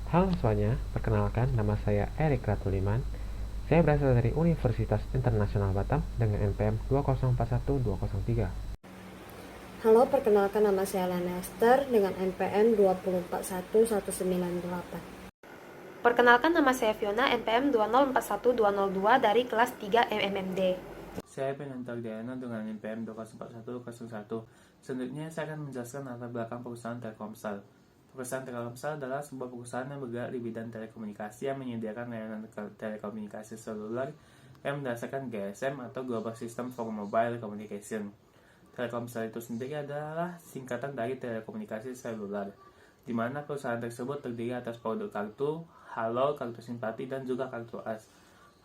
Halo semuanya, perkenalkan nama saya Erik Ratuliman. Saya berasal dari Universitas Internasional Batam dengan NPM 2041203. Halo, perkenalkan nama saya Lana Esther dengan NPM 2041198. Perkenalkan nama saya Fiona, NPM 2041202 dari kelas 3 MMMD. Saya Penantal Diana dengan NPM 2041001. Selanjutnya saya akan menjelaskan latar belakang perusahaan Telkomsel. Perusahaan Telkomsel adalah sebuah perusahaan yang bergerak di bidang telekomunikasi yang menyediakan layanan telekomunikasi seluler yang berdasarkan GSM atau Global System for Mobile Communication. Telkomsel itu sendiri adalah singkatan dari telekomunikasi seluler, di mana perusahaan tersebut terdiri atas produk kartu, halo, kartu simpati, dan juga kartu as.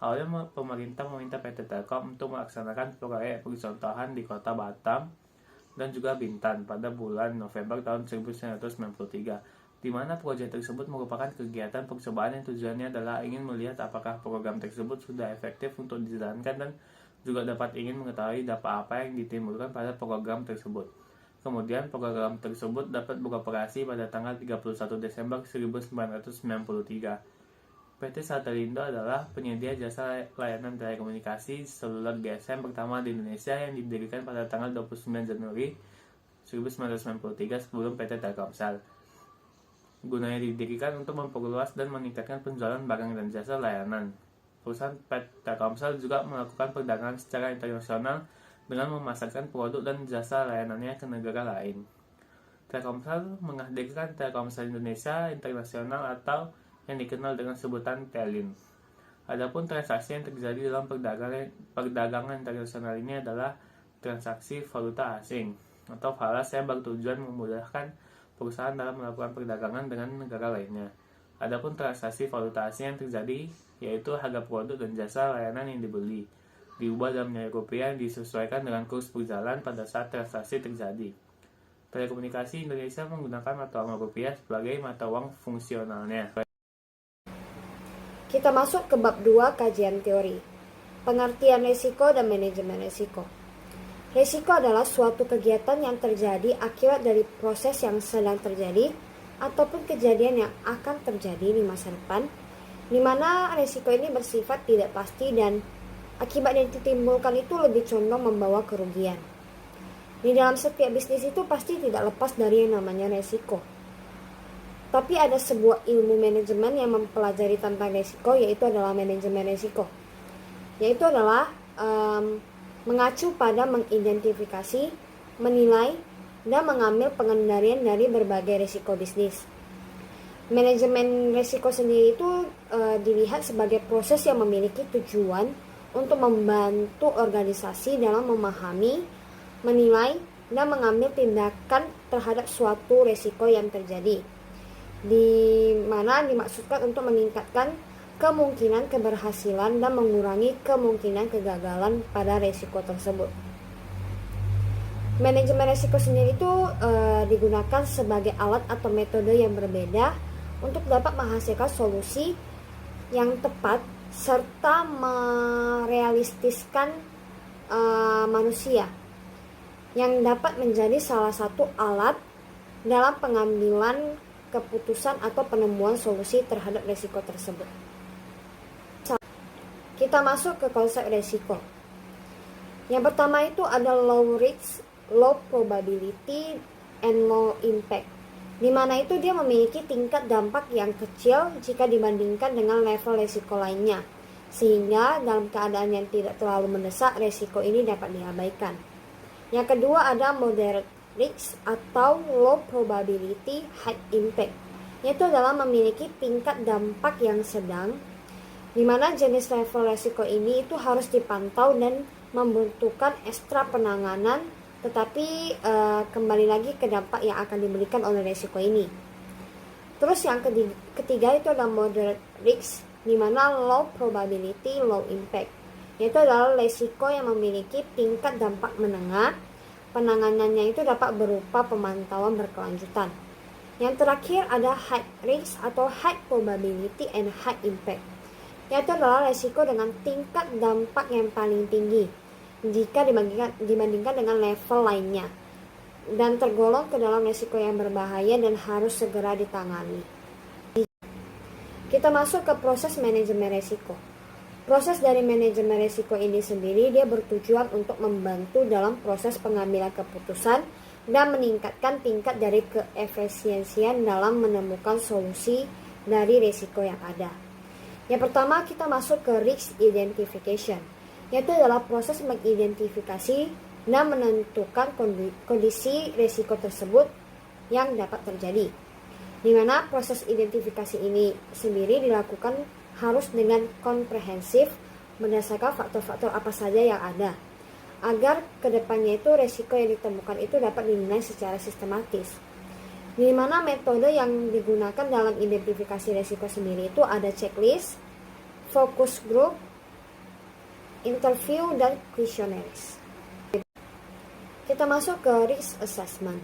Awalnya pemerintah meminta PT Telkom untuk melaksanakan proyek percontohan di kota Batam dan juga Bintan pada bulan November tahun 1993, di mana proyek tersebut merupakan kegiatan percobaan yang tujuannya adalah ingin melihat apakah program tersebut sudah efektif untuk dijalankan dan juga dapat ingin mengetahui dampak apa yang ditimbulkan pada program tersebut. Kemudian program tersebut dapat beroperasi pada tanggal 31 Desember 1993. PT Satelindo adalah penyedia jasa layanan telekomunikasi seluler GSM pertama di Indonesia yang didirikan pada tanggal 29 Januari 1993 sebelum PT Telkomsel. Gunanya didirikan untuk memperluas dan meningkatkan penjualan barang dan jasa layanan. Perusahaan PT Telkomsel juga melakukan perdagangan secara internasional dengan memasarkan produk dan jasa layanannya ke negara lain. Telkomsel menghadirkan Telkomsel Indonesia Internasional atau yang dikenal dengan sebutan TELIN. Adapun transaksi yang terjadi dalam perdagangan internasional ini adalah transaksi valuta asing atau falas yang bertujuan memudahkan perusahaan dalam melakukan perdagangan dengan negara lainnya. Adapun transaksi valuta asing yang terjadi yaitu harga produk dan jasa layanan yang dibeli diubah dalam nilai rupiah yang disesuaikan dengan kurs berjalan pada saat transaksi terjadi. Telekomunikasi Indonesia menggunakan mata uang rupiah sebagai mata uang fungsionalnya. Kita masuk ke bab 2 kajian teori. Pengertian risiko dan manajemen risiko. Risiko adalah suatu kegiatan yang terjadi akibat dari proses yang sedang terjadi ataupun kejadian yang akan terjadi di masa depan, di mana risiko ini bersifat tidak pasti dan akibat yang ditimbulkan itu lebih condong membawa kerugian. Di dalam setiap bisnis itu pasti tidak lepas dari yang namanya risiko. Tapi ada sebuah ilmu manajemen yang mempelajari tentang risiko, yaitu adalah manajemen risiko. Yaitu adalah mengacu pada mengidentifikasi, menilai, dan mengambil pengendalian dari berbagai risiko bisnis. Manajemen risiko sendiri itu dilihat sebagai proses yang memiliki tujuan untuk membantu organisasi dalam memahami, menilai, dan mengambil tindakan terhadap suatu risiko yang terjadi, di mana dimaksudkan untuk meningkatkan kemungkinan keberhasilan dan mengurangi kemungkinan kegagalan pada risiko tersebut. Manajemen risiko sendiri itu digunakan sebagai alat atau metode yang berbeda untuk dapat menghasilkan solusi yang tepat serta merealistiskan manusia yang dapat menjadi salah satu alat dalam pengambilan keputusan atau penemuan solusi terhadap risiko tersebut. Kita masuk ke konsep risiko. Yang pertama itu ada low risk, low probability, and low impact, di mana itu dia memiliki tingkat dampak yang kecil jika dibandingkan dengan level risiko lainnya, sehingga dalam keadaan yang tidak terlalu mendesak, risiko ini dapat diabaikan. Yang kedua ada moderate risk atau low probability high impact, yaitu adalah memiliki tingkat dampak yang sedang, di mana jenis level risiko ini itu harus dipantau dan membutuhkan ekstra penanganan, tetapi kembali lagi ke dampak yang akan diberikan oleh risiko ini. Terus yang ketiga itu ada moderate risk, di mana low probability low impact, yaitu adalah risiko yang memiliki tingkat dampak menengah. Penanganannya itu dapat berupa pemantauan berkelanjutan. Yang terakhir ada high risk atau high probability and high impact, yaitu adalah risiko dengan tingkat dampak yang paling tinggi jika dibandingkan dengan level lainnya, dan tergolong ke dalam risiko yang berbahaya dan harus segera ditangani. Kita masuk ke proses manajemen resiko. Proses dari manajemen resiko ini sendiri dia bertujuan untuk membantu dalam proses pengambilan keputusan dan meningkatkan tingkat dari keefisiensian dalam menemukan solusi dari resiko yang ada. Yang pertama kita masuk ke risk identification, yaitu adalah proses mengidentifikasi dan menentukan kondisi resiko tersebut yang dapat terjadi. Di mana proses identifikasi ini sendiri dilakukan harus dengan komprehensif berdasarkan faktor-faktor apa saja yang ada, agar kedepannya itu resiko yang ditemukan itu dapat dinilai secara sistematis. Di mana metode yang digunakan dalam identifikasi resiko sendiri itu ada checklist, focus group, interview, dan questionnaires. Kita masuk ke risk assessment.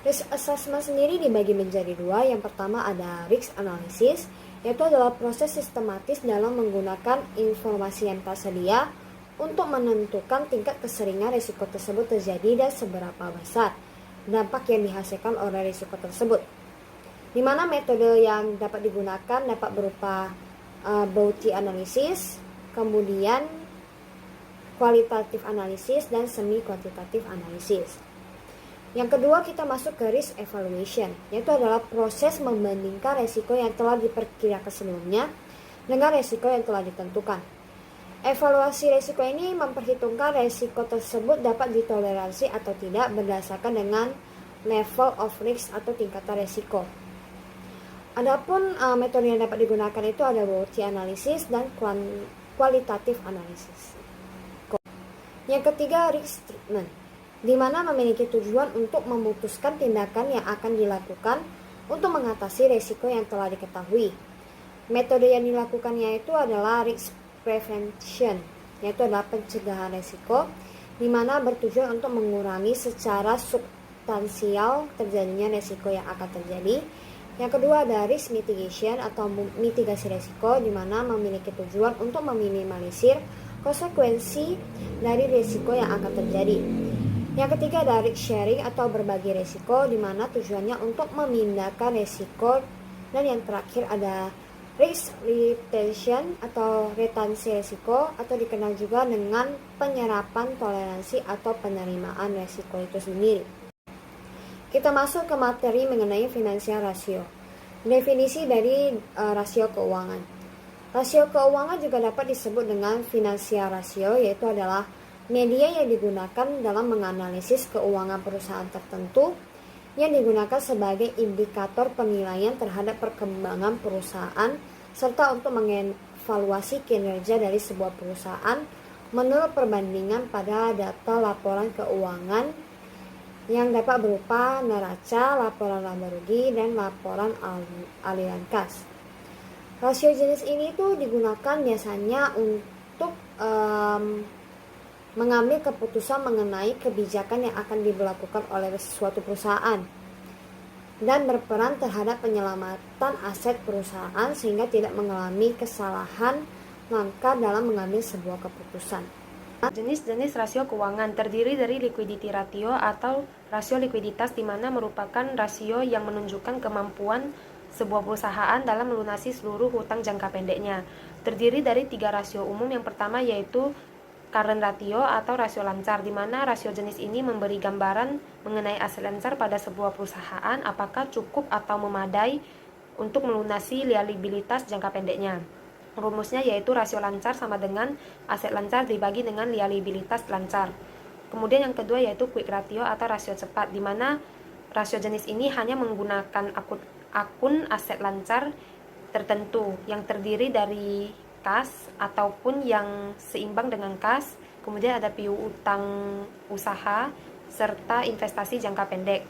Risk assessment sendiri dibagi menjadi dua. Yang pertama ada risk analysis, yaitu adalah proses sistematis dalam menggunakan informasi yang tersedia untuk menentukan tingkat keseringan risiko tersebut terjadi dan seberapa besar dampak yang dihasilkan oleh risiko tersebut. Di mana metode yang dapat digunakan dapat berupa Bouty analysis, kemudian kualitatif analisis, dan semi kuantitatif analisis. Yang kedua kita masuk ke risk evaluation, yaitu adalah proses membandingkan resiko yang telah diperkirakan sebelumnya dengan resiko yang telah ditentukan. Evaluasi resiko ini memperhitungkan resiko tersebut dapat ditoleransi atau tidak berdasarkan dengan level of risk atau tingkatan resiko. Adapun metode yang dapat digunakan itu ada Bouty analysis dan kualitatif analisis. Yang ketiga risk treatment, di mana memiliki tujuan untuk memutuskan tindakan yang akan dilakukan untuk mengatasi resiko yang telah diketahui. Metode yang dilakukannya itu adalah risk prevention, yaitu adalah pencegahan resiko, di mana bertujuan untuk mengurangi secara substansial terjadinya resiko yang akan terjadi. Yang kedua ada risk mitigation atau mitigasi resiko, di mana memiliki tujuan untuk meminimalisir konsekuensi dari resiko yang akan terjadi. Yang ketiga ada risk sharing atau berbagi resiko, di mana tujuannya untuk memindahkan resiko. Dan yang terakhir ada risk retention atau retensi resiko, atau dikenal juga dengan penyerapan toleransi atau penerimaan resiko itu sendiri. Kita masuk ke materi mengenai financial ratio. Definisi dari rasio keuangan. Rasio keuangan juga dapat disebut dengan financial ratio, yaitu adalah media yang digunakan dalam menganalisis keuangan perusahaan tertentu yang digunakan sebagai indikator penilaian terhadap perkembangan perusahaan serta untuk mengevaluasi kinerja dari sebuah perusahaan menurut perbandingan pada data laporan keuangan yang dapat berupa neraca, laporan laba rugi, dan laporan aliran kas. Rasio jenis ini tuh digunakan biasanya untuk mengambil keputusan mengenai kebijakan yang akan diberlakukan oleh suatu perusahaan dan berperan terhadap penyelamatan aset perusahaan sehingga tidak mengalami kesalahan langkah dalam mengambil sebuah keputusan. Jenis-jenis rasio keuangan terdiri dari liquidity ratio atau rasio likuiditas, di mana merupakan rasio yang menunjukkan kemampuan sebuah perusahaan dalam melunasi seluruh hutang jangka pendeknya. Terdiri dari 3 rasio umum. Yang pertama yaitu current ratio atau rasio lancar, di mana rasio jenis ini memberi gambaran mengenai aset lancar pada sebuah perusahaan apakah cukup atau memadai untuk melunasi liabilitas jangka pendeknya. Rumusnya yaitu rasio lancar sama dengan aset lancar dibagi dengan liabilitas lancar. Kemudian yang kedua yaitu quick ratio atau rasio cepat, di mana rasio jenis ini hanya menggunakan akun aset lancar tertentu yang terdiri dari kas ataupun yang seimbang dengan kas, kemudian ada piutang usaha serta investasi jangka pendek.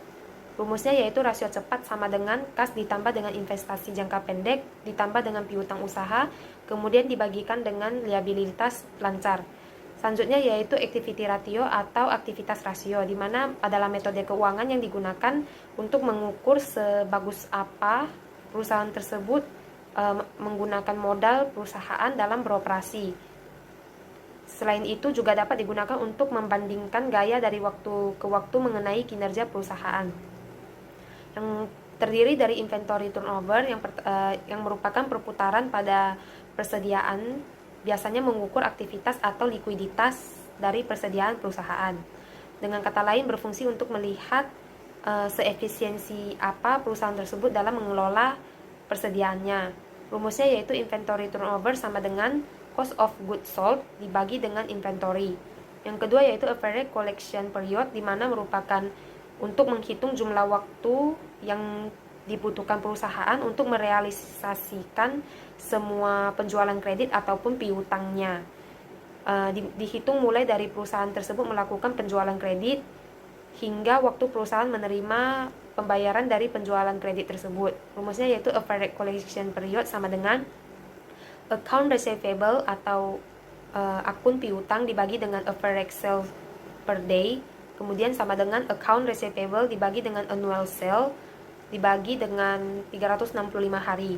Rumusnya yaitu rasio cepat sama dengan kas ditambah dengan investasi jangka pendek ditambah dengan piutang usaha, kemudian dibagikan dengan liabilitas lancar. Selanjutnya yaitu activity ratio atau aktivitas rasio, di mana adalah metode keuangan yang digunakan untuk mengukur sebagus apa perusahaan tersebut menggunakan modal perusahaan dalam beroperasi. Selain itu juga dapat digunakan untuk membandingkan gaya dari waktu ke waktu mengenai kinerja perusahaan. Yang terdiri dari inventory turnover yang merupakan perputaran pada persediaan, biasanya mengukur aktivitas atau likuiditas dari persediaan perusahaan. Dengan kata lain, berfungsi untuk melihat seefisiensi apa perusahaan tersebut dalam mengelola persediaannya. Rumusnya yaitu inventory turnover sama dengan cost of goods sold dibagi dengan inventory. Yang kedua yaitu average collection period, di mana merupakan untuk menghitung jumlah waktu yang dibutuhkan perusahaan untuk merealisasikan semua penjualan kredit ataupun piutangnya. Dihitung mulai dari perusahaan tersebut melakukan penjualan kredit hingga waktu perusahaan menerima pembayaran dari penjualan kredit tersebut. Rumusnya yaitu average collection period sama dengan account receivable atau akun piutang dibagi dengan average sales per day, kemudian sama dengan account receivable dibagi dengan annual sale dibagi dengan 365 hari.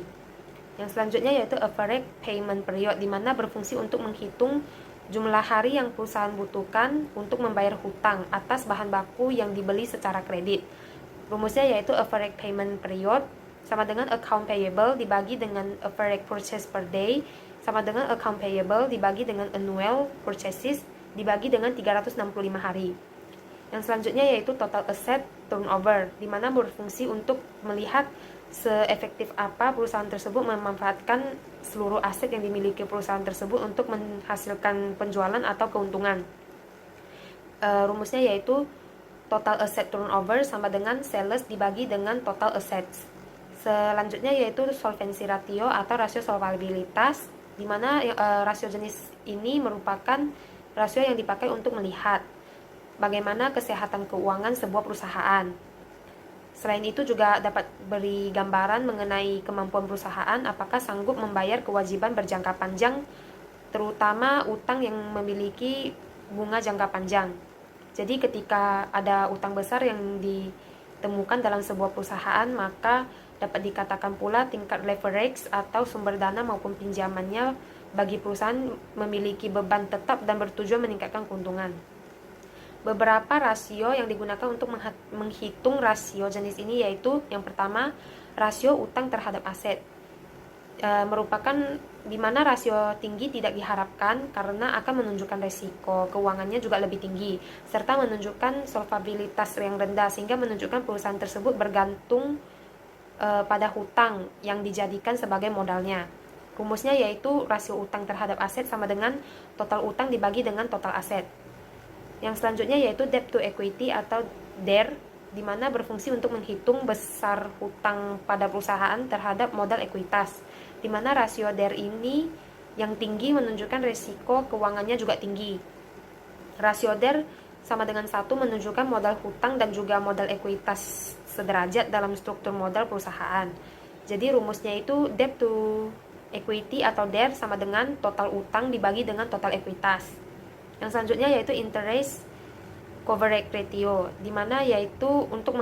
Yang selanjutnya yaitu average payment period, di mana berfungsi untuk menghitung jumlah hari yang perusahaan butuhkan untuk membayar hutang atas bahan baku yang dibeli secara kredit. Rumusnya yaitu average payment period sama dengan account payable dibagi dengan average purchase per day sama dengan account payable dibagi dengan annual purchases dibagi dengan 365 hari. Yang selanjutnya yaitu total asset turnover, di mana berfungsi untuk melihat seefektif apa perusahaan tersebut memanfaatkan seluruh aset yang dimiliki perusahaan tersebut untuk menghasilkan penjualan atau keuntungan. Rumusnya yaitu total asset turnover sama dengan sales dibagi dengan total assets. Selanjutnya yaitu solvency ratio atau rasio solvabilitas, di mana rasio jenis ini merupakan rasio yang dipakai untuk melihat bagaimana kesehatan keuangan sebuah perusahaan. Selain itu juga dapat beri gambaran mengenai kemampuan perusahaan apakah sanggup membayar kewajiban berjangka panjang, terutama utang yang memiliki bunga jangka panjang. Jadi ketika ada utang besar yang ditemukan dalam sebuah perusahaan, maka dapat dikatakan pula tingkat leverage atau sumber dana maupun pinjamannya bagi perusahaan memiliki beban tetap dan bertujuan meningkatkan keuntungan. Beberapa rasio yang digunakan untuk menghitung rasio jenis ini yaitu yang pertama, rasio utang terhadap aset. Merupakan di mana rasio tinggi tidak diharapkan karena akan menunjukkan resiko keuangannya juga lebih tinggi serta menunjukkan solvabilitas yang rendah sehingga menunjukkan perusahaan tersebut bergantung pada hutang yang dijadikan sebagai modalnya. Rumusnya yaitu rasio utang terhadap aset sama dengan total utang dibagi dengan total aset. Yang selanjutnya yaitu debt to equity atau DER, di mana berfungsi untuk menghitung besar hutang pada perusahaan terhadap modal ekuitas, di mana rasio DER ini yang tinggi menunjukkan resiko keuangannya juga tinggi. Rasio DER sama dengan 1 menunjukkan modal hutang dan juga modal ekuitas sederajat dalam struktur modal perusahaan. Jadi rumusnya itu debt to equity atau DER sama dengan total utang dibagi dengan total ekuitas. Yang selanjutnya yaitu interest coverage ratio, di mana yaitu untuk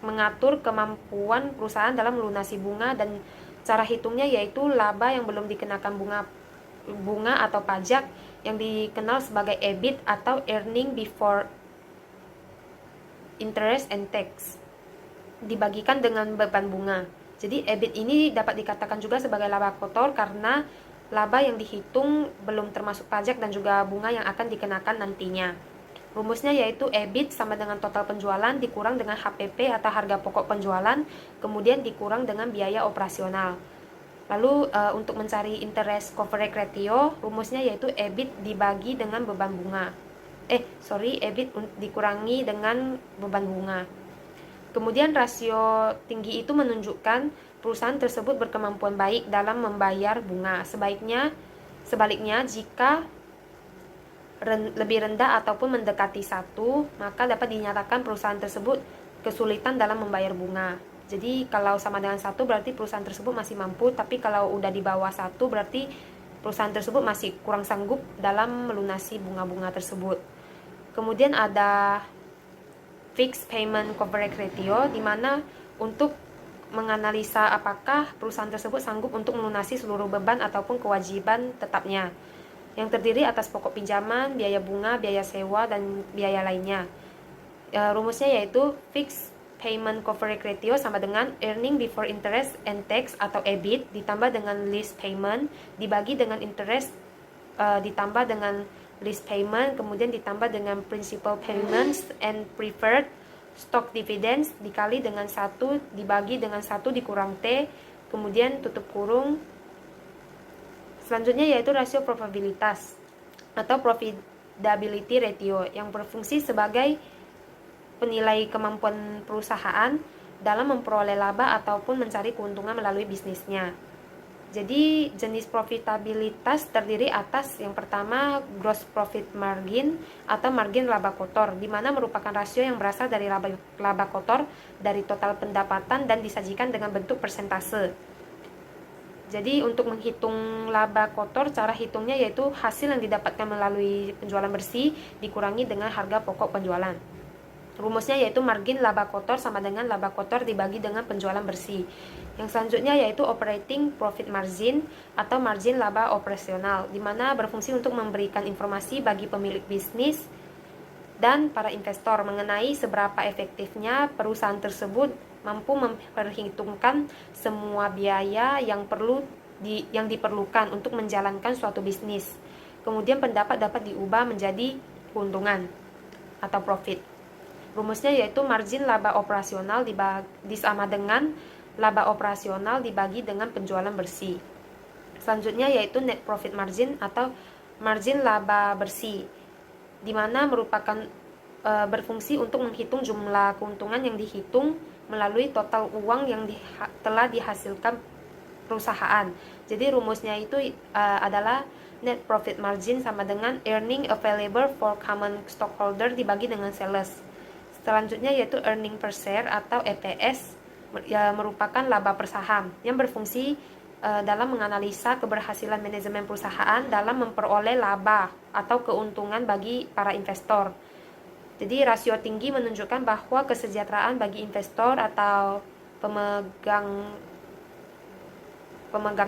mengatur kemampuan perusahaan dalam melunasi bunga, dan cara hitungnya yaitu laba yang belum dikenakan bunga atau pajak yang dikenal sebagai EBIT atau earning before interest and tax dibagikan dengan beban bunga. Jadi EBIT ini dapat dikatakan juga sebagai laba kotor karena laba yang dihitung belum termasuk pajak dan juga bunga yang akan dikenakan nantinya. Rumusnya yaitu EBIT sama dengan total penjualan dikurang dengan HPP atau harga pokok penjualan, kemudian dikurang dengan biaya operasional. Lalu untuk mencari interest coverage ratio, rumusnya yaitu EBIT dibagi dengan beban bunga. EBIT dikurangi dengan beban bunga. Kemudian rasio tinggi itu menunjukkan perusahaan tersebut berkemampuan baik dalam membayar bunga. Sebaliknya jika lebih rendah ataupun mendekati 1, maka dapat dinyatakan perusahaan tersebut kesulitan dalam membayar bunga. Jadi kalau sama dengan 1 berarti perusahaan tersebut masih mampu, tapi kalau udah di bawah 1 berarti perusahaan tersebut masih kurang sanggup dalam melunasi bunga-bunga tersebut. Kemudian ada fixed payment coverage ratio, di mana untuk menganalisa apakah perusahaan tersebut sanggup untuk melunasi seluruh beban ataupun kewajiban tetapnya, yang terdiri atas pokok pinjaman, biaya bunga, biaya sewa, dan biaya lainnya. Rumusnya yaitu fixed payment coverage ratio sama dengan earning before interest and tax atau EBIT ditambah dengan lease payment dibagi dengan interest ditambah dengan lease payment, kemudian ditambah dengan principal payments and preferred stock dividends dikali dengan 1 dibagi dengan 1 dikurang T, kemudian tutup kurung. Selanjutnya yaitu rasio probabilitas atau profitability ratio yang berfungsi sebagai penilai kemampuan perusahaan dalam memperoleh laba ataupun mencari keuntungan melalui bisnisnya. Jadi jenis profitabilitas terdiri atas yang pertama gross profit margin atau margin laba kotor, di mana merupakan rasio yang berasal dari laba kotor dari total pendapatan dan disajikan dengan bentuk persentase. Jadi untuk menghitung laba kotor, cara hitungnya yaitu hasil yang didapatkan melalui penjualan bersih dikurangi dengan harga pokok penjualan. Rumusnya yaitu margin laba kotor sama dengan laba kotor dibagi dengan penjualan bersih. Yang selanjutnya yaitu operating profit margin atau margin laba operasional, di mana berfungsi untuk memberikan informasi bagi pemilik bisnis dan para investor mengenai seberapa efektifnya perusahaan tersebut mampu memperhitungkan semua biaya yang diperlukan untuk menjalankan suatu bisnis. Kemudian pendapat dapat diubah menjadi keuntungan atau profit. Rumusnya yaitu margin laba operasional disama dengan laba operasional dibagi dengan penjualan bersih. Selanjutnya yaitu net profit margin atau margin laba bersih, di mana merupakan berfungsi untuk menghitung jumlah keuntungan yang dihitung melalui total uang yang telah dihasilkan perusahaan. Jadi rumusnya itu adalah net profit margin sama dengan earning available for common stockholder dibagi dengan sales. Selanjutnya yaitu earning per share atau EPS, merupakan laba per saham yang berfungsi dalam menganalisa keberhasilan manajemen perusahaan dalam memperoleh laba atau keuntungan bagi para investor. Jadi rasio tinggi menunjukkan bahwa kesejahteraan bagi investor atau pemegang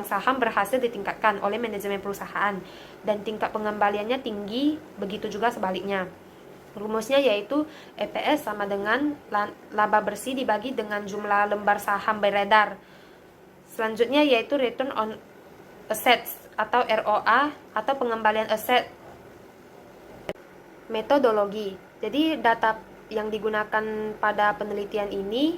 saham berhasil ditingkatkan oleh manajemen perusahaan dan tingkat pengembaliannya tinggi, begitu juga sebaliknya. Rumusnya yaitu EPS sama dengan laba bersih dibagi dengan jumlah lembar saham beredar. Selanjutnya yaitu return on assets atau ROA atau pengembalian aset. Metodologi. Jadi data yang digunakan pada penelitian ini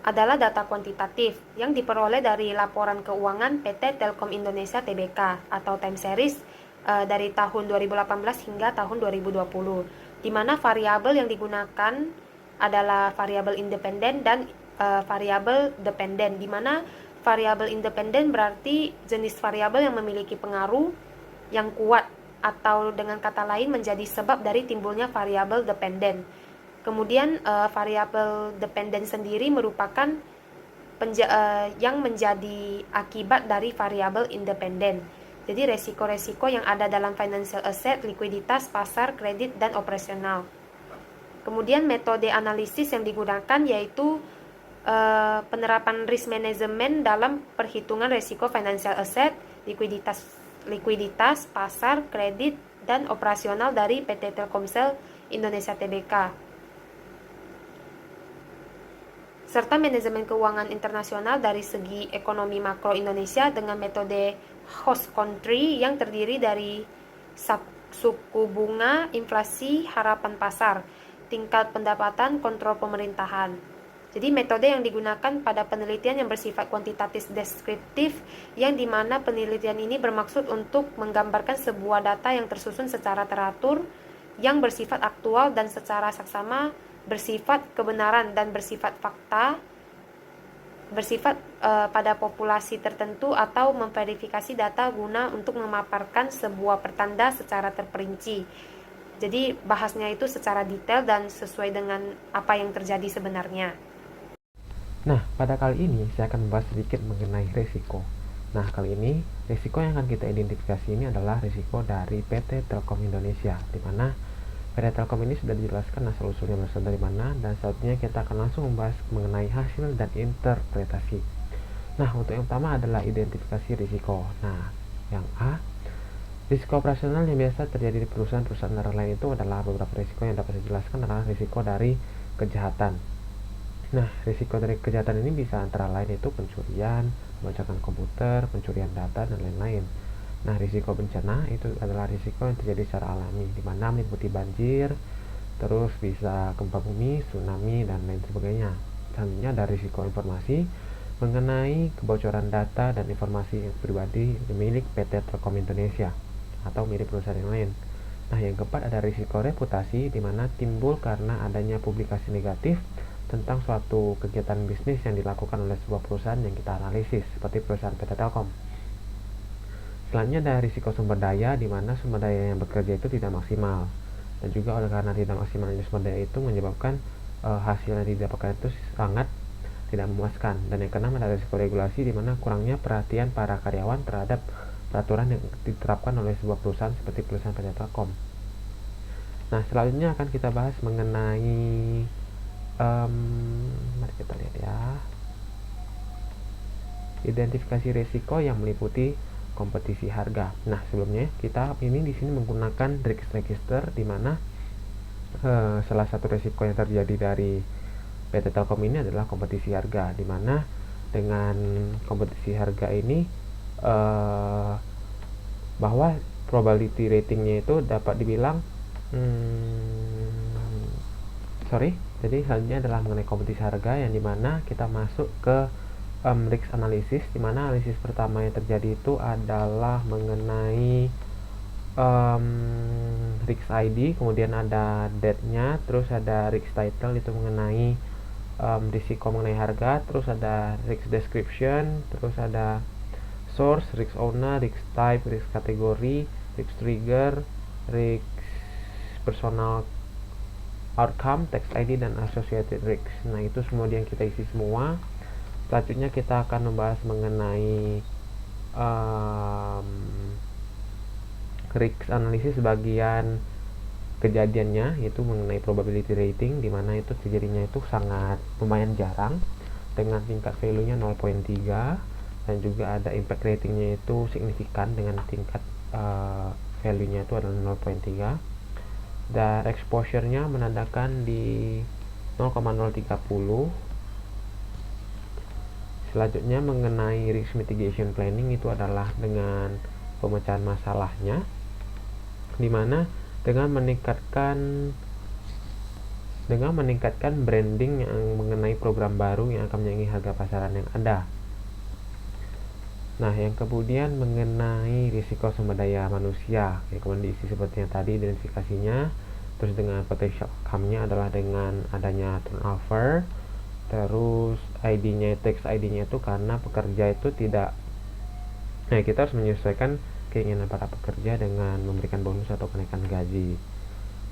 adalah data kuantitatif yang diperoleh dari laporan keuangan PT Telkom Indonesia Tbk atau time series dari tahun 2018 hingga tahun 2020. Di mana variabel yang digunakan adalah variabel independen dan variabel dependen, di mana variabel independen berarti jenis variabel yang memiliki pengaruh yang kuat atau dengan kata lain menjadi sebab dari timbulnya variabel dependen. Kemudian variabel dependen sendiri merupakan yang menjadi akibat dari variabel independen. Jadi resiko-resiko yang ada dalam financial asset, likuiditas, pasar, kredit, dan operasional. Kemudian metode analisis yang digunakan yaitu penerapan risk management dalam perhitungan resiko financial asset, likuiditas, pasar, kredit, dan operasional dari PT Telkomsel Indonesia Tbk. Serta manajemen keuangan internasional dari segi ekonomi makro Indonesia dengan metode host country yang terdiri dari suku bunga, inflasi, harapan pasar, tingkat pendapatan, kontrol pemerintahan. Jadi metode yang digunakan pada penelitian yang bersifat kuantitatif deskriptif, yang dimana penelitian ini bermaksud untuk menggambarkan sebuah data yang tersusun secara teratur, yang bersifat aktual dan secara saksama, bersifat kebenaran dan bersifat fakta, bersifat pada populasi tertentu atau memverifikasi data guna untuk memaparkan sebuah pertanda secara terperinci. Jadi bahasnya itu secara detail dan sesuai dengan apa yang terjadi sebenarnya. Nah, pada kali ini saya akan membahas sedikit mengenai risiko. Nah, kali ini risiko yang akan kita identifikasi ini adalah risiko dari PT Telkom Indonesia, di mana PT Telkom ini sudah dijelaskan asal-usulnya berasal dari mana, dan selanjutnya kita akan langsung membahas mengenai hasil dan interpretasi. Nah, untuk yang pertama adalah identifikasi risiko. Nah, yang A, risiko operasional yang biasa terjadi di perusahaan-perusahaan antara lain itu adalah beberapa risiko yang dapat dijelaskan adalah risiko dari kejahatan. Nah, risiko dari kejahatan ini bisa antara lain itu pencurian, pembajakan komputer, pencurian data, dan lain-lain. Nah, risiko bencana itu adalah risiko yang terjadi secara alami, di mana meliputi banjir, terus bisa gempa bumi, tsunami, dan lain sebagainya. Selanjutnya ada risiko informasi mengenai kebocoran data dan informasi pribadi milik PT Telkom Indonesia atau milik perusahaan yang lain. Nah, yang keempat ada risiko reputasi, di mana timbul karena adanya publikasi negatif tentang suatu kegiatan bisnis yang dilakukan oleh sebuah perusahaan yang kita analisis, seperti perusahaan PT Telkom. Selanjutnya ada risiko sumber daya, di mana sumber daya yang bekerja itu tidak maksimal, dan juga oleh karena tidak maksimalnya sumber daya itu menyebabkan hasil yang didapatkan itu sangat tidak memuaskan. Dan yang keenam ada risiko regulasi, di mana kurangnya perhatian para karyawan terhadap peraturan yang diterapkan oleh sebuah perusahaan seperti perusahaan PT Telkom. Nah, selanjutnya akan kita bahas mengenai mari kita lihat ya, identifikasi risiko yang meliputi kompetisi harga. Nah, sebelumnya kita ini di sini menggunakan RIX register, di mana salah satu risiko yang terjadi dari PT Telkom ini adalah kompetisi harga, di mana dengan kompetisi harga ini bahwa probability ratingnya itu dapat dibilang jadi selanjutnya adalah mengenai kompetisi harga, yang dimana kita masuk ke risk analysis, dimana analisis pertama yang terjadi itu adalah mengenai risk ID, kemudian ada date-nya, terus ada risk title itu mengenai risiko mengenai harga, terus ada risk description, terus ada source, risk owner, risk type, risk kategori, risk trigger, risk personal outcome, tax ID, dan associated risk. Nah, itu semua yang kita isi semua. Selanjutnya kita akan membahas mengenai risk analysis bagian kejadiannya, yaitu mengenai probability rating, di mana itu terjadinya itu sangat lumayan jarang dengan tingkat value-nya 0.3, dan juga ada impact ratingnya itu signifikan dengan tingkat value-nya itu adalah 0.3, dan exposure-nya menandakan di 0,030. Selanjutnya mengenai risk mitigation planning, itu adalah dengan pemecahan masalahnya, dimana dengan meningkatkan branding yang mengenai program baru yang akan menyaingi harga pasaran yang ada. Nah, yang kemudian mengenai risiko sumber daya manusia, kondisi seperti yang tadi identifikasinya, terus dengan potential outcome-nya adalah dengan adanya turnover, terus ID-nya, tax ID-nya itu karena pekerja itu tidak, kita harus menyesuaikan keinginan para pekerja dengan memberikan bonus atau kenaikan gaji.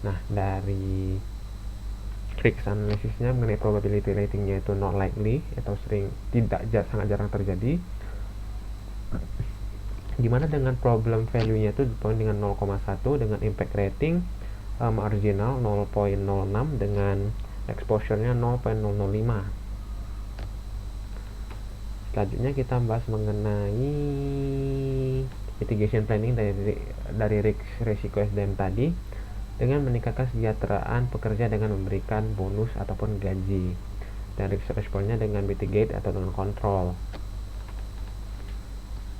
Nah, dari risk analysisnya mengenai probability ratingnya itu not likely atau sangat jarang terjadi, dimana dengan problem value-nya itu dengan 0,1, dengan impact rating marginal 0.06, dengan exposure-nya 0.005. Selanjutnya kita bahas mengenai mitigation planning dari risiko SDM tadi, dengan meningkatkan kesejahteraan pekerja dengan memberikan bonus ataupun gaji, dan risk response-nya dengan mitigate atau dengan control.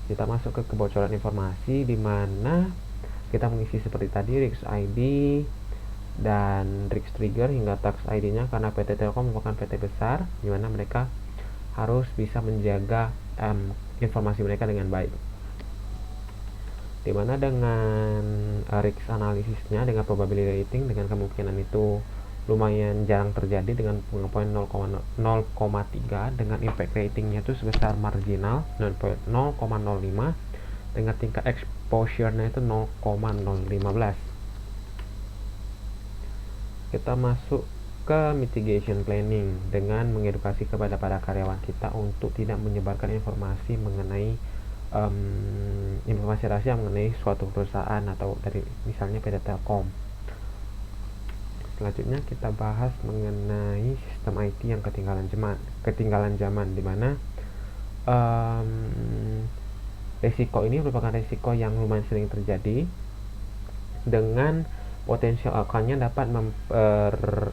Kita masuk ke kebocoran informasi, di mana kita mengisi seperti tadi risk ID dan risk trigger hingga tax ID-nya, karena PT Telkom merupakan PT besar, di mana mereka harus bisa menjaga informasi mereka dengan baik. Dimana dengan risk analisisnya dengan probability rating dengan kemungkinan itu lumayan jarang terjadi dengan poin 0,3, dengan impact ratingnya itu sebesar marginal 0.005, dengan tingkat exposure-nya itu 0,015. Kita masuk ke mitigation planning dengan mengedukasi kepada para karyawan kita untuk tidak menyebarkan informasi mengenai informasi rahasia mengenai suatu perusahaan atau dari misalnya PT Telkom. Selanjutnya kita bahas mengenai sistem IT yang ketinggalan zaman, di mana risiko ini merupakan risiko yang lumayan sering terjadi, dengan potensial outcome-nya dapat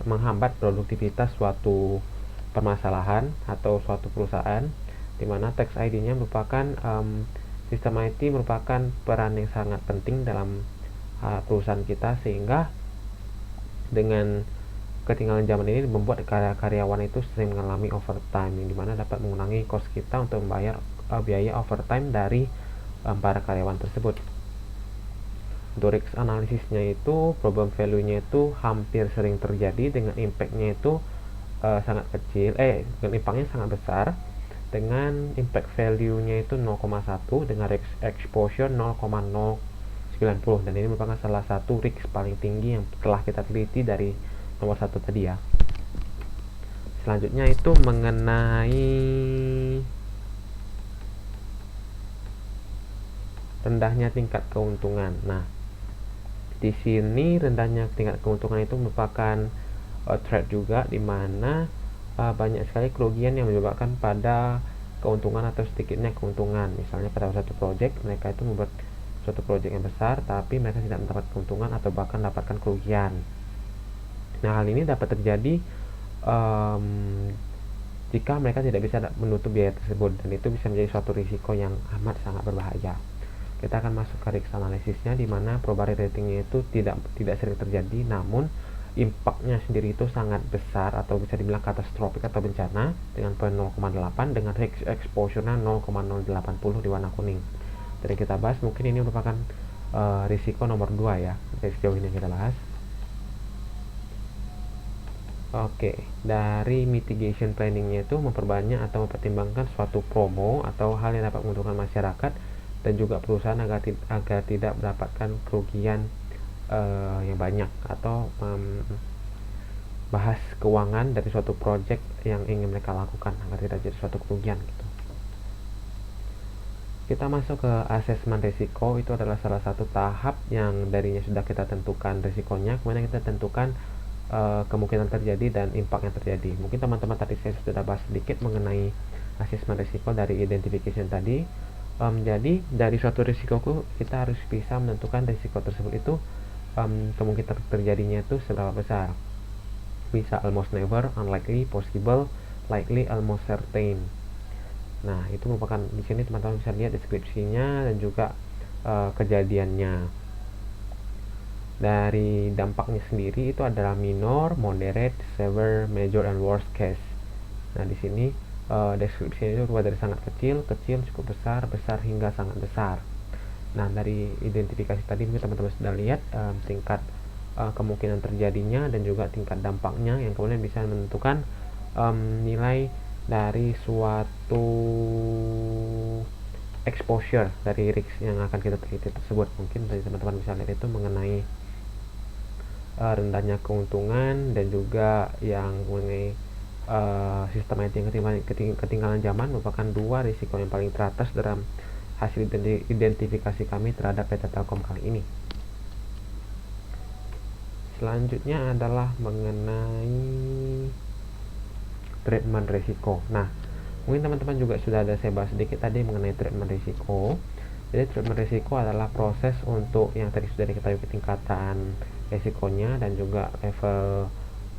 menghambat produktivitas suatu permasalahan atau suatu perusahaan, di mana tax ID-nya merupakan sistem IT merupakan peran yang sangat penting dalam perusahaan kita, sehingga dengan ketinggalan zaman ini membuat karyawan itu sering mengalami overtime, yang dimana dapat mengurangi cost kita untuk membayar biaya overtime dari para karyawan tersebut. Untuk risk analisisnya itu, problem value-nya itu hampir sering terjadi dengan impact-nya itu sangat kecil, dengan impact-nya sangat besar, dengan impact value-nya itu 0,1 dengan risk exposure 0,090, dan ini merupakan salah satu risk paling tinggi yang telah kita teliti dari nomor 1 tadi ya. Selanjutnya itu mengenai rendahnya tingkat keuntungan. Nah, di sini rendahnya tingkat keuntungan itu merupakan threat juga, di mana banyak sekali kerugian yang menyebabkan pada keuntungan atau sedikitnya keuntungan. Misalnya pada satu project mereka itu membuat suatu project yang besar, tapi mereka tidak mendapat keuntungan atau bahkan dapatkan kerugian. Nah, hal ini dapat terjadi jika mereka tidak bisa menutup biaya tersebut, dan itu bisa menjadi suatu risiko yang amat sangat berbahaya. Kita akan masuk ke risk analisisnya, di mana probability ratingnya itu tidak sering terjadi, namun impactnya sendiri itu sangat besar atau bisa dibilang katastrofik atau bencana, dengan poin 0,8 dengan risk exposure-nya 0,080 di warna kuning. Jadi kita bahas, mungkin ini merupakan risiko nomor 2 ya dari sejauh ini kita bahas. Oke, dari mitigation planningnya itu memperbanyak atau mempertimbangkan suatu promo atau hal yang dapat menguntungkan masyarakat dan juga perusahaan agar tidak mendapatkan kerugian yang banyak, atau bahas keuangan dari suatu project yang ingin mereka lakukan agar tidak jadi suatu kerugian gitu. Kita masuk ke asesmen risiko. Itu adalah salah satu tahap yang darinya sudah kita tentukan risikonya, kemudian kita tentukan kemungkinan terjadi dan impact yang terjadi. Mungkin teman-teman tadi saya sudah bahas sedikit mengenai asesmen risiko dari identification tadi. Jadi dari suatu risiko kita harus bisa menentukan risiko tersebut itu kemungkinan terjadinya itu seberapa besar. Bisa almost never, unlikely, possible, likely, almost certain. Nah, itu merupakan, di sini teman-teman bisa lihat deskripsinya dan juga kejadiannya. Dari dampaknya sendiri itu adalah minor, moderate, severe, major, and worst case. Nah, di sini deskripsinya itu berubah dari sangat kecil, cukup besar, besar hingga sangat besar. Nah, dari identifikasi tadi mungkin teman-teman sudah lihat tingkat kemungkinan terjadinya dan juga tingkat dampaknya, yang kemudian bisa menentukan nilai dari suatu exposure dari risk yang akan kita teliti tersebut. Mungkin dari teman-teman bisa lihat itu mengenai rendahnya keuntungan dan juga yang mengenai sistem IT yang ketinggalan zaman merupakan 2 risiko yang paling teratas dalam hasil identifikasi kami terhadap PT Telkom kali ini. Selanjutnya adalah mengenai treatment risiko. Nah, mungkin teman-teman juga sudah ada saya bahas sedikit tadi mengenai treatment risiko. Jadi treatment risiko adalah proses untuk yang tadi sudah diketahui tingkatan risikonya dan juga level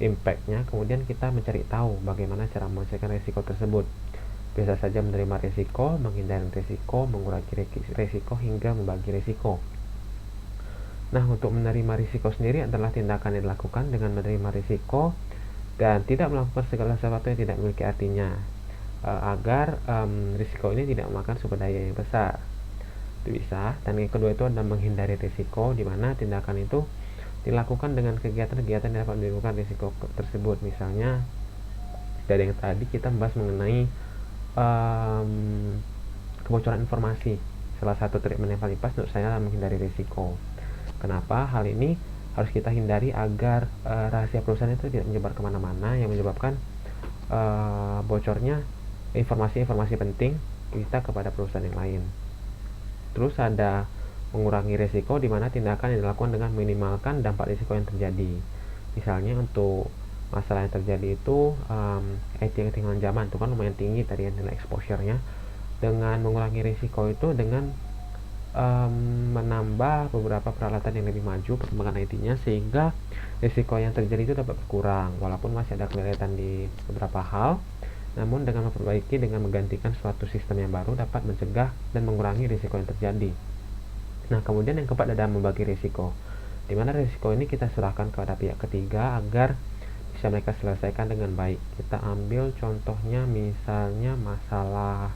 impact-nya. Kemudian kita mencari tahu bagaimana cara menyelesaikan risiko tersebut. Biasa saja menerima risiko, menghindari risiko, mengurangi risiko, hingga membagi risiko. Nah, untuk menerima risiko sendiri adalah tindakan yang dilakukan dengan menerima risiko dan tidak melakukan segala sesuatu yang tidak memiliki artinya, agar risiko ini tidak memakan sumber daya yang besar. Itu bisa. Dan yang kedua itu adalah menghindari risiko, di mana tindakan itu dilakukan dengan kegiatan-kegiatan yang dapat menimbulkan risiko tersebut. Misalnya dari yang tadi kita membahas mengenai kebocoran informasi. Salah satu treatment yang paling pas menurut saya adalah menghindari risiko. Kenapa hal ini harus kita hindari? Agar rahasia perusahaan itu tidak menyebar kemana-mana yang menyebabkan bocornya informasi-informasi penting kita kepada perusahaan yang lain. Terus ada mengurangi risiko, di mana tindakan yang dilakukan dengan minimalkan dampak risiko yang terjadi. Misalnya untuk masalah yang terjadi itu IT yang ketinggalan zaman itu kan lumayan tinggi tadi nilai exposure-nya. Dengan mengurangi risiko itu dengan menambah beberapa peralatan yang lebih maju perkembangan IT-nya, sehingga risiko yang terjadi itu dapat berkurang. Walaupun masih ada kelihatan di beberapa hal, namun dengan memperbaiki, dengan menggantikan suatu sistem yang baru, dapat mencegah dan mengurangi risiko yang terjadi. Nah, kemudian yang keempat adalah membagi risiko, di mana risiko ini kita serahkan kepada pihak ketiga agar bisa mereka selesaikan dengan baik. Kita ambil contohnya misalnya masalah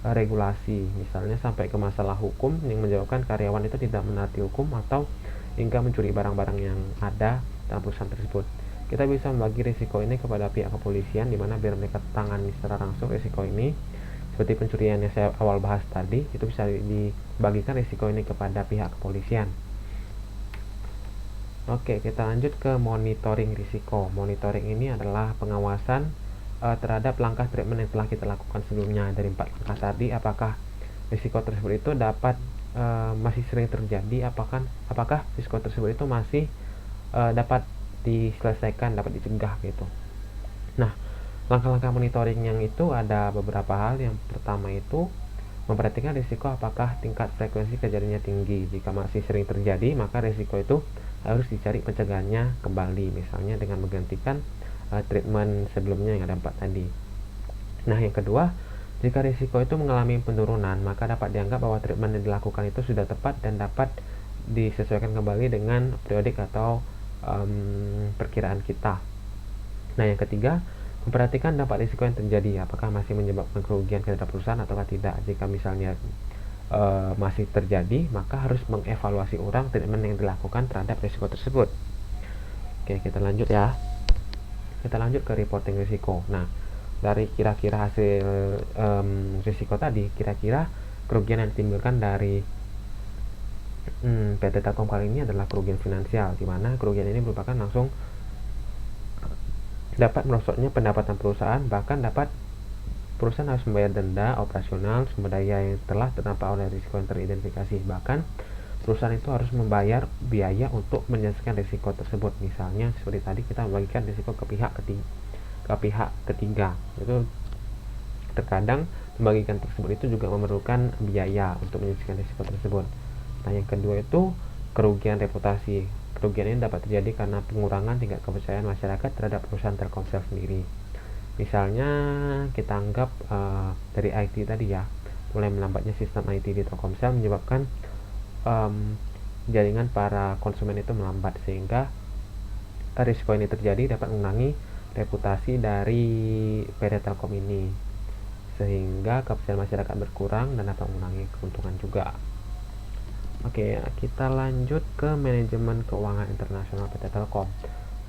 regulasi, misalnya sampai ke masalah hukum yang menyebabkan karyawan itu tidak menaati hukum atau hingga mencuri barang-barang yang ada dalam perusahaan tersebut. Kita bisa membagi risiko ini kepada pihak kepolisian, di mana biar mereka tangani secara langsung risiko ini. Seperti pencurian yang saya awal bahas tadi, itu bisa dibagikan risiko ini kepada pihak kepolisian. Oke, kita lanjut ke monitoring risiko. Monitoring ini adalah pengawasan terhadap langkah treatment yang telah kita lakukan sebelumnya. Dari 4 langkah tadi, apakah risiko tersebut itu dapat masih sering terjadi, apakah risiko tersebut itu masih dapat diselesaikan, dapat dicegah gitu. Nah, langkah-langkah monitoring yang itu ada beberapa hal. Yang pertama itu memperhatikan risiko apakah tingkat frekuensi kejadiannya tinggi. Jika masih sering terjadi, maka risiko itu harus dicari pencegahannya kembali, misalnya dengan menggantikan treatment sebelumnya yang ada 4 tadi. Nah, yang kedua, jika risiko itu mengalami penurunan, maka dapat dianggap bahwa treatment yang dilakukan itu sudah tepat dan dapat disesuaikan kembali dengan periodik atau perkiraan kita. Nah, yang ketiga, memperhatikan dampak risiko yang terjadi, apakah masih menyebabkan kerugian terhadap perusahaan atau tidak. Jika misalnya masih terjadi, maka harus mengevaluasi ulang treatment yang dilakukan terhadap risiko tersebut. Oke, kita lanjut ya. Kita lanjut ke reporting risiko. Nah, dari kira-kira hasil risiko tadi, kira-kira kerugian yang ditimbulkan dari PT Telkom kali ini adalah kerugian finansial, di mana kerugian ini merupakan langsung dapat merosotnya pendapatan perusahaan, bahkan dapat perusahaan harus membayar denda operasional sumber daya yang telah terdampak oleh risiko yang teridentifikasi. Bahkan perusahaan itu harus membayar biaya untuk menyelesaikan risiko tersebut. Misalnya seperti tadi kita membagikan risiko ke pihak ketiga. Itu terkadang membagikan tersebut itu juga memerlukan biaya untuk menyelesaikan risiko tersebut. Nah, yang kedua itu kerugian reputasi. Kerugian ini dapat terjadi karena pengurangan tingkat kepercayaan masyarakat terhadap perusahaan Telkomsel sendiri. Misalnya kita anggap dari IT tadi ya, mulai melambatnya sistem IT di Telkomsel menyebabkan jaringan para konsumen itu melambat, sehingga risiko ini terjadi dapat mengurangi reputasi dari PT Telkom ini, sehingga kepercayaan masyarakat berkurang dan dapat mengurangi keuntungan juga. Oke, kita lanjut ke manajemen keuangan internasional PT Telkom.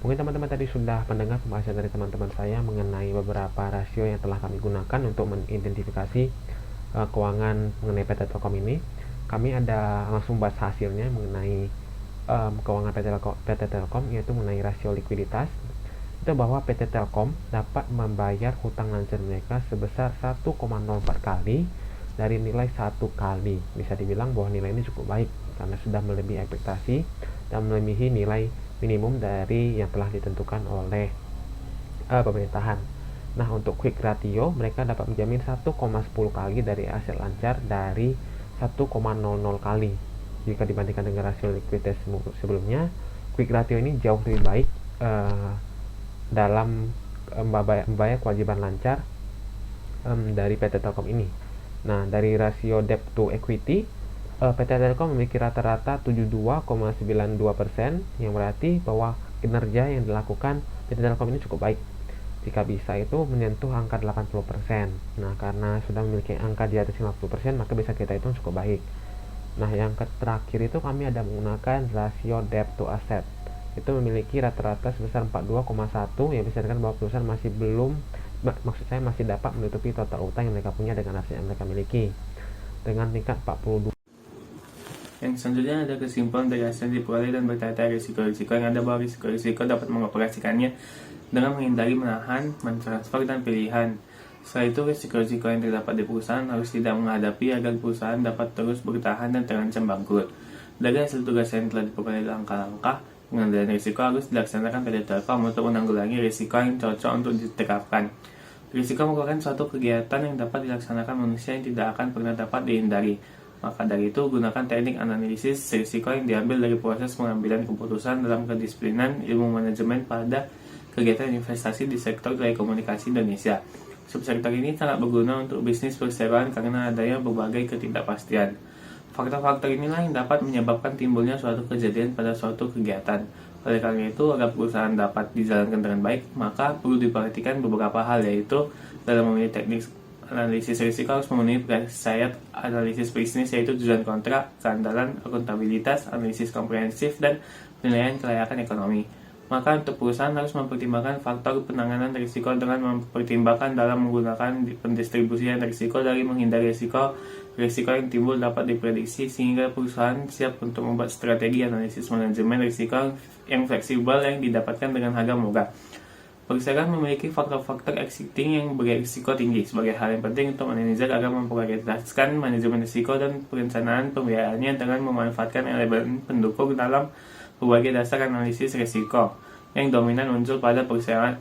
Mungkin teman-teman tadi sudah mendengar pembahasan dari teman-teman saya mengenai beberapa rasio yang telah kami gunakan untuk mengidentifikasi keuangan mengenai PT Telkom ini. Kami ada langsung bahas hasilnya mengenai keuangan PT Telkom, yaitu mengenai rasio likuiditas. Itu bahwa PT Telkom dapat membayar hutang lancar mereka sebesar 1,04 kali dari nilai 1 kali. Bisa dibilang bahwa nilai ini cukup baik karena sudah melebihi ekspektasi dan melebihi nilai minimum dari yang telah ditentukan oleh pemerintahan. Nah, untuk quick ratio mereka dapat menjamin 1,10 kali dari aset lancar dari 1,00 kali. Jika dibandingkan dengan rasio likuiditas sebelumnya, quick ratio ini jauh lebih baik dalam membayar kewajiban lancar dari PT Telkom ini. Nah, dari rasio debt to equity, PT Telkom memiliki rata-rata 72,92%, yang berarti bahwa kinerja yang dilakukan PT Telkom ini cukup baik. Jika bisa itu menyentuh angka 80%. Nah, karena sudah memiliki angka di atas 50%, maka bisa kita hitung cukup baik. Nah, yang terakhir itu kami ada menggunakan rasio debt to asset. Itu memiliki rata-rata sebesar 42,1, yang bisa dikatakan bahwa perusahaan masih masih dapat menutupi total utang yang mereka punya dengan aset yang mereka miliki dengan tingkat 42. Yang selanjutnya ada kesimpulan dari hasil diperoleh dan bertata risiko-risiko yang ada, bahwa risiko-risiko dapat mengoperasikannya dengan menghindari, menahan, mentransfer, dan pilihan. Setelah itu, risiko-risiko yang terdapat di perusahaan harus tidak menghadapi agar perusahaan dapat terus bertahan dan terancam bangkrut. Dari hasil tugas yang telah diperoleh, langkah-langkah pengendalian risiko harus dilaksanakan pada Telkom untuk menanggulangi risiko yang cocok untuk diterapkan. Risiko merupakan suatu kegiatan yang dapat dilaksanakan manusia yang tidak akan pernah dapat dihindari. Maka dari itu, gunakan teknik analisis risiko yang diambil dari proses pengambilan keputusan dalam kedisiplinan ilmu manajemen pada kegiatan investasi di sektor telekomunikasi Indonesia. Subsektor ini sangat berguna untuk bisnis perseroan karena adanya berbagai ketidakpastian. Faktor-faktor inilah yang dapat menyebabkan timbulnya suatu kejadian pada suatu kegiatan. Oleh karena itu, agar perusahaan dapat dijalankan dengan baik, maka perlu diperhatikan beberapa hal, yaitu dalam memilih teknik analisis risiko harus memenuhi syarat analisis bisnis, yaitu tujuan kontrak, keandalan, akuntabilitas, analisis komprehensif, dan penilaian kelayakan ekonomi. Maka untuk perusahaan harus mempertimbangkan faktor penanganan risiko dengan mempertimbangkan dalam menggunakan pendistribusian risiko dari menghindari risiko yang timbul dapat diprediksi, sehingga perusahaan siap untuk membuat strategi analisis manajemen risiko yang fleksibel yang didapatkan dengan harga murah. Perusahaan memiliki faktor-faktor exiting yang berisiko tinggi sebagai hal yang penting untuk manajer agar memprioritaskan manajemen risiko dan perencanaan pembiayaannya dengan memanfaatkan elemen pendukung dalam berbagai dasar analisis risiko yang dominan muncul pada persaingan